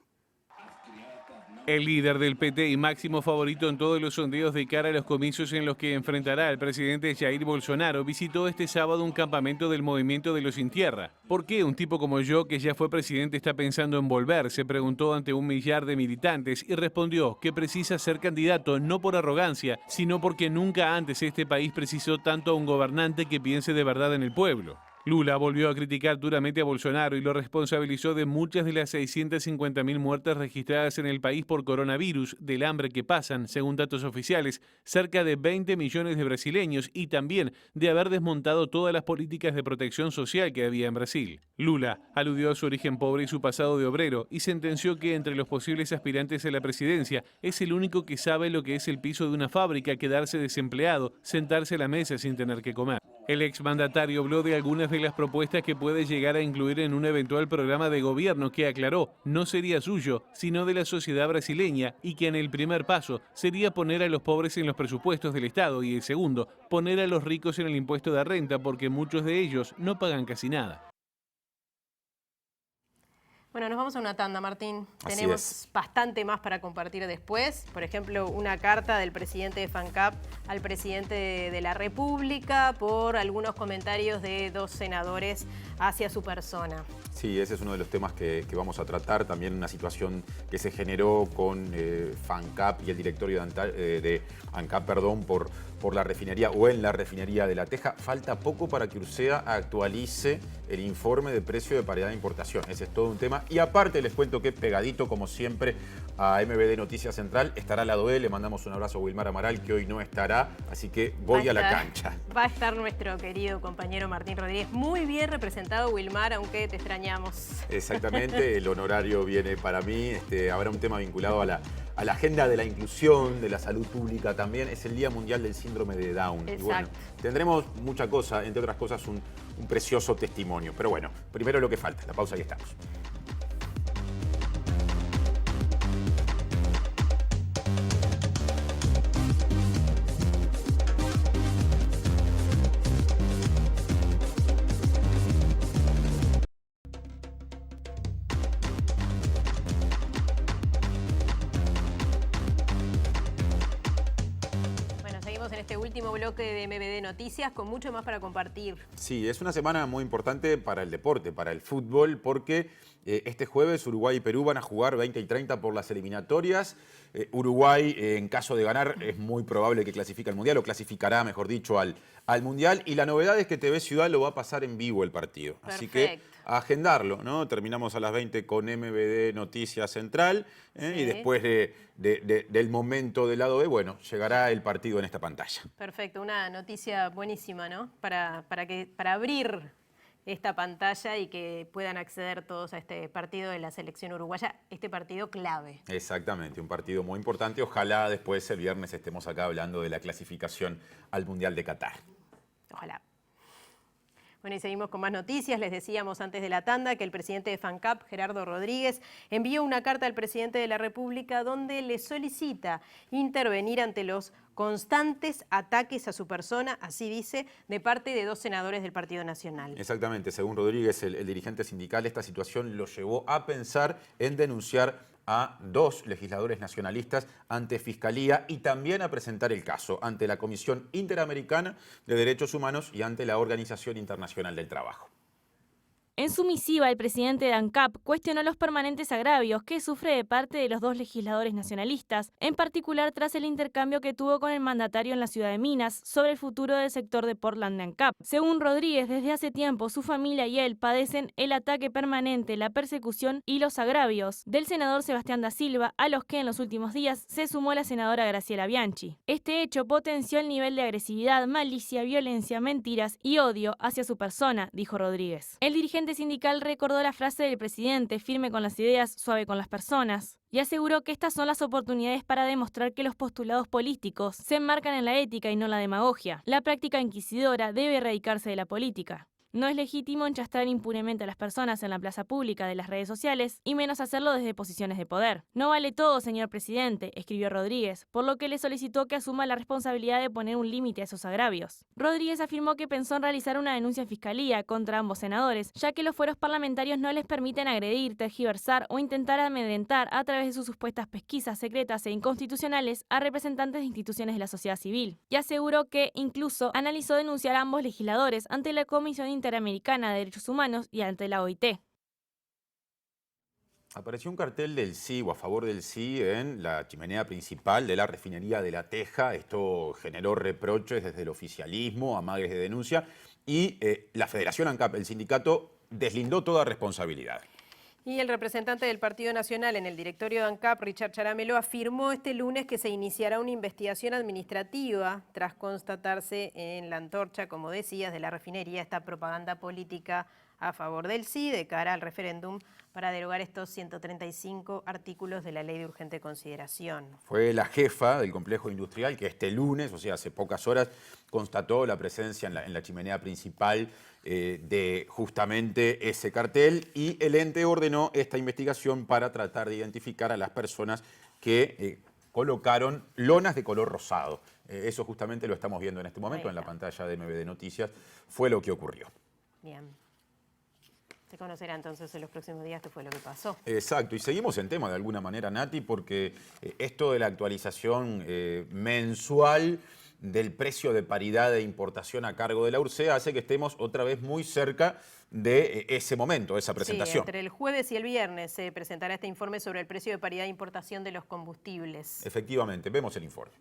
El líder del PT y máximo favorito en todos los sondeos de cara a los comicios en los que enfrentará al presidente Jair Bolsonaro visitó este sábado un campamento del movimiento de los sin tierra. ¿Por qué un tipo como yo, que ya fue presidente, está pensando en volver?, se preguntó ante 1 millar de militantes, y respondió que precisa ser candidato no por arrogancia, sino porque nunca antes este país precisó tanto a un gobernante que piense de verdad en el pueblo. Lula volvió a criticar duramente a Bolsonaro y lo responsabilizó de muchas de las 650.000 muertes registradas en el país por coronavirus, del hambre que pasan, según datos oficiales, cerca de 20 millones de brasileños, y también de haber desmontado todas las políticas de protección social que había en Brasil. Lula aludió a su origen pobre y su pasado de obrero, y sentenció que entre los posibles aspirantes a la presidencia es el único que sabe lo que es el piso de una fábrica, quedarse desempleado, sentarse a la mesa sin tener que comer. El exmandatario habló de algunas de las propuestas que puede llegar a incluir en un eventual programa de gobierno que, aclaró, no sería suyo, sino de la sociedad brasileña, y que en el primer paso sería poner a los pobres en los presupuestos del Estado, y el segundo, poner a los ricos en el impuesto de renta, porque muchos de ellos no pagan casi nada. Bueno, nos vamos a una tanda, Martín. Así Tenemos bastante más para compartir después. Por ejemplo, una carta del presidente de FANCAP al presidente de la República por algunos comentarios de 2 senadores hacia su persona. Sí, ese es uno de los temas que vamos a tratar. También una situación que se generó con FANCAP y el directorio de ANCAP, por la refinería o en la refinería de La Teja. Falta poco para que URSEA actualice el informe de precio de paridad de importación. Ese es todo un tema. Y aparte les cuento que pegadito, como siempre, a MBD Noticias Central estará al lado de él. Le mandamos un abrazo a Wilmar Amaral, que hoy no estará, así que voy a la cancha. Va a estar nuestro querido compañero Martín Rodríguez. Muy bien representado, Wilmar, aunque te extrañamos. Exactamente, el honorario viene para mí. Habrá un tema vinculado a la agenda de la inclusión, de la salud pública también. Es el Día Mundial del Síndrome de Down. Exacto. Y bueno, tendremos mucha cosa, entre otras cosas un precioso testimonio. Pero bueno, primero lo que falta, la pausa y estamos. Último bloque de MBD Noticias con mucho más para compartir. Sí, es una semana muy importante para el deporte, para el fútbol, porque este jueves Uruguay y Perú van a jugar 20 y 30 por las eliminatorias. Uruguay, en caso de ganar, es muy probable que clasifique al Mundial, o clasificará, mejor dicho, al Mundial. Y la novedad es que TV Ciudad lo va a pasar en vivo el partido. Perfecto. Así que a agendarlo, ¿no? Terminamos a las 20 con MBD Noticias Central, Sí. Y después del momento del lado B, bueno, llegará el partido en esta pantalla. Perfecto, una noticia buenísima, ¿no? Para abrir esta pantalla y que puedan acceder todos a este partido de la selección uruguaya, este partido clave. Exactamente, un partido muy importante. Ojalá después el viernes estemos acá hablando de la clasificación al Mundial de Qatar. Ojalá. Bueno, y seguimos con más noticias. Les decíamos antes de la tanda que el presidente de FANCAP, Gerardo Rodríguez, envió una carta al presidente de la República donde le solicita intervenir ante los constantes ataques a su persona, así dice, de parte de 2 senadores del Partido Nacional. Exactamente, según Rodríguez, el dirigente sindical, esta situación lo llevó a pensar en denunciar a 2 legisladores nacionalistas ante Fiscalía y también a presentar el caso ante la Comisión Interamericana de Derechos Humanos y ante la Organización Internacional del Trabajo. En su misiva, el presidente de ANCAP cuestionó los permanentes agravios que sufre de parte de los 2 legisladores nacionalistas, en particular tras el intercambio que tuvo con el mandatario en la ciudad de Minas sobre el futuro del sector de Portland de ANCAP. Según Rodríguez, desde hace tiempo su familia y él padecen el ataque permanente, la persecución y los agravios del senador Sebastián da Silva, a los que en los últimos días se sumó la senadora Graciela Bianchi. Este hecho potenció el nivel de agresividad, malicia, violencia, mentiras y odio hacia su persona, dijo Rodríguez. El dirigente sindical recordó la frase del presidente, firme con las ideas, suave con las personas, y aseguró que estas son las oportunidades para demostrar que los postulados políticos se enmarcan en la ética y no la demagogia. La práctica inquisidora debe erradicarse de la política. No es legítimo enchastrar impunemente a las personas en la plaza pública de las redes sociales y menos hacerlo desde posiciones de poder. No vale todo, señor presidente, escribió Rodríguez, por lo que le solicitó que asuma la responsabilidad de poner un límite a esos agravios. Rodríguez afirmó que pensó en realizar una denuncia en fiscalía contra ambos senadores, ya que los fueros parlamentarios no les permiten agredir, tergiversar o intentar amedrentar a través de sus supuestas pesquisas secretas e inconstitucionales a representantes de instituciones de la sociedad civil. Y aseguró que incluso analizó denunciar a ambos legisladores ante la Comisión Interamericana de Derechos Humanos y ante la OIT. Apareció un cartel del sí o a favor del sí en la chimenea principal de la refinería de La Teja. Esto generó reproches desde el oficialismo, amagues de denuncia y la Federación ANCAP, el sindicato, deslindó toda responsabilidad. Y el representante del Partido Nacional en el directorio de ANCAP, Richard Charamelo, afirmó este lunes que se iniciará una investigación administrativa tras constatarse en la antorcha, como decías, de la refinería, esta propaganda política a favor del sí de cara al referéndum para derogar estos 135 artículos de la Ley de Urgente Consideración. Fue la jefa del complejo industrial que este lunes, o sea, hace pocas horas, constató la presencia en la chimenea principal de justamente ese cartel y el ente ordenó esta investigación para tratar de identificar a las personas que colocaron lonas de color rosado. Eso justamente lo estamos viendo en este momento en la pantalla de MBD Noticias. Fue lo que ocurrió. Bien. Se conocerá entonces en los próximos días qué fue lo que pasó. Exacto, y seguimos en tema de alguna manera, Nati, porque esto de la actualización mensual del precio de paridad de importación a cargo de la URSEA hace que estemos otra vez muy cerca de ese momento, esa presentación. Sí, entre el jueves y el viernes se presentará este informe sobre el precio de paridad de importación de los combustibles. Efectivamente, vemos el informe.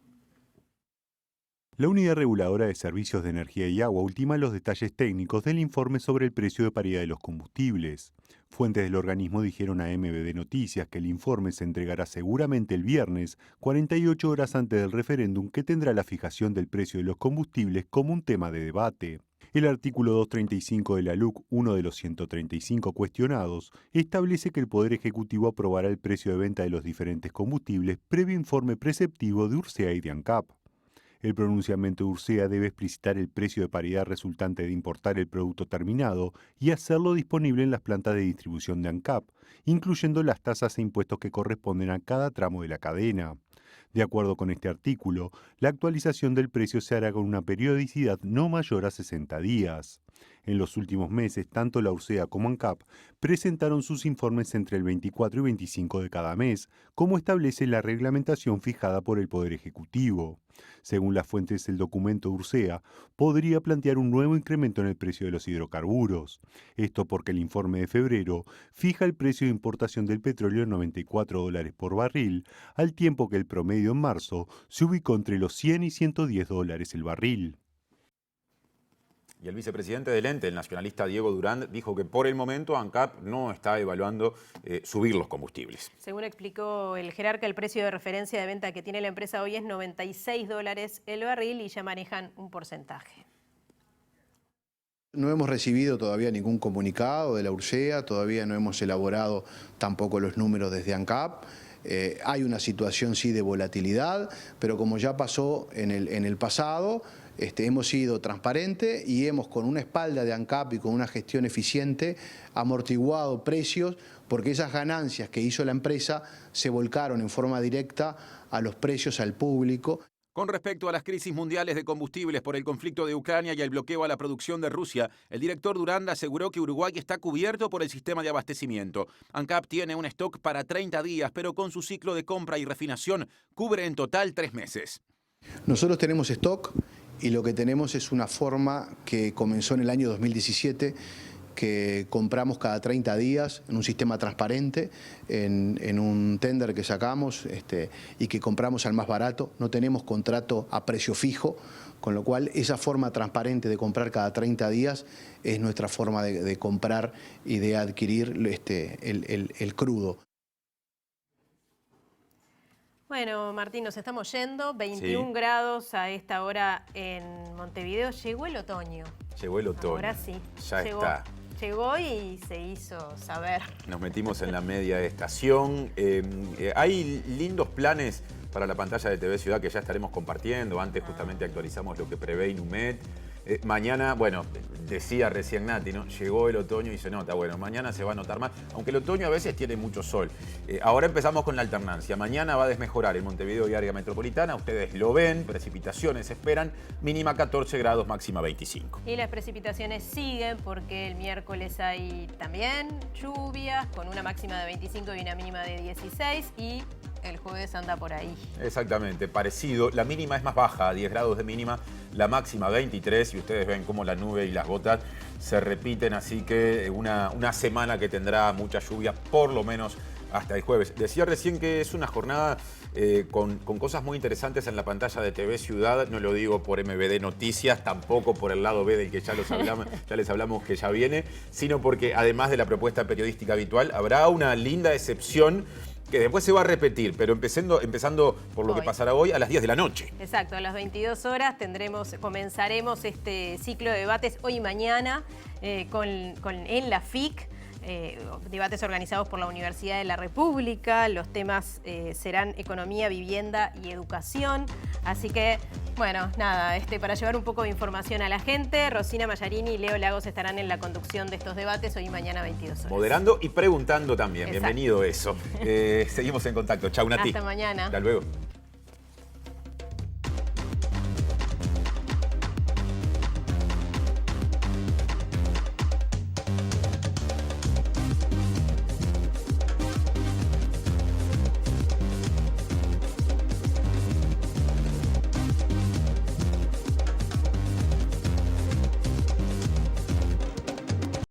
La Unidad Reguladora de Servicios de Energía y Agua ultima los detalles técnicos del informe sobre el precio de paridad de los combustibles. Fuentes del organismo dijeron a MBD Noticias que el informe se entregará seguramente el viernes, 48 horas antes del referéndum que tendrá la fijación del precio de los combustibles como un tema de debate. El artículo 235 de la LUC, uno de los 135 cuestionados, establece que el Poder Ejecutivo aprobará el precio de venta de los diferentes combustibles previo informe preceptivo de URSEA y de ANCAP. El pronunciamiento de URSEA debe explicitar el precio de paridad resultante de importar el producto terminado y hacerlo disponible en las plantas de distribución de ANCAP, incluyendo las tasas e impuestos que corresponden a cada tramo de la cadena. De acuerdo con este artículo, la actualización del precio se hará con una periodicidad no mayor a 60 días. En los últimos meses, tanto la URSEA como ANCAP presentaron sus informes entre el 24 y 25 de cada mes, como establece la reglamentación fijada por el Poder Ejecutivo. Según las fuentes del documento de URSEA, podría plantear un nuevo incremento en el precio de los hidrocarburos. Esto porque el informe de febrero fija el precio de importación del petróleo en $94 por barril, al tiempo que el promedio en marzo se ubicó entre los 100 y $110 el barril. Y el vicepresidente del ente, el nacionalista Diego Durán, dijo que por el momento ANCAP no está evaluando subir los combustibles. Según explicó el jerarca, el precio de referencia de venta que tiene la empresa hoy es $96 el barril y ya manejan un porcentaje. No hemos recibido todavía ningún comunicado de la URSEA, todavía no hemos elaborado tampoco los números desde ANCAP. Hay una situación sí de volatilidad, pero como ya pasó en el pasado, hemos sido transparentes y hemos, con una espalda de ANCAP y con una gestión eficiente, amortiguado precios, porque esas ganancias que hizo la empresa se volcaron en forma directa a los precios al público. Con respecto a las crisis mundiales de combustibles por el conflicto de Ucrania y el bloqueo a la producción de Rusia, el director Durán aseguró que Uruguay está cubierto por el sistema de abastecimiento. ANCAP tiene un stock para 30 días, pero con su ciclo de compra y refinación cubre en total 3 meses. Nosotros tenemos stock y lo que tenemos es una forma que comenzó en el año 2017, que compramos cada 30 días en un sistema transparente, en un tender que sacamos y que compramos al más barato. No tenemos contrato a precio fijo, con lo cual esa forma transparente de comprar cada 30 días es nuestra forma de comprar y de adquirir el crudo. Bueno, Martín, nos estamos yendo. 21 grados a esta hora en Montevideo. Llegó el otoño. Llegó el otoño. Ahora sí. Ya está. Llegó y se hizo saber. Nos metimos en la media estación. Hay lindos planes para la pantalla de TV Ciudad que ya estaremos compartiendo. Antes justamente actualizamos lo que prevé Inumet. Mañana, bueno, decía recién Nati, ¿no? Llegó el otoño y se nota. Bueno, mañana se va a notar más, aunque el otoño a veces tiene mucho sol. Ahora empezamos con la alternancia. Mañana va a desmejorar en Montevideo y área metropolitana. Ustedes lo ven, precipitaciones esperan, mínima 14 grados, máxima 25. Y las precipitaciones siguen porque el miércoles hay también lluvias con una máxima de 25 y una mínima de 16 y el jueves anda por ahí. Exactamente, parecido. La mínima es más baja, 10 grados de mínima, la máxima 23 y ustedes ven cómo la nube y las gotas se repiten, así que una semana que tendrá mucha lluvia, por lo menos hasta el jueves. Decía recién que es una jornada con cosas muy interesantes en la pantalla de TV Ciudad, no lo digo por MBD Noticias, tampoco por el lado B del que ya les hablamos que ya viene, sino porque además de la propuesta periodística habitual, habrá una linda excepción que después se va a repetir, pero empezando por lo que pasará hoy a las 10 de la noche. Exacto, a las 22 horas comenzaremos este ciclo de debates hoy y mañana en la FIC. Debates organizados por la Universidad de la República. Los temas serán economía, vivienda y educación. Así que, bueno, nada, para llevar un poco de información a la gente, Rosina Mallarini y Leo Lagos estarán en la conducción de estos debates hoy y mañana 22 horas. Moderando y preguntando también. Exacto. Bienvenido eso. Seguimos en contacto. Chau, Nati. Hasta mañana. Hasta luego.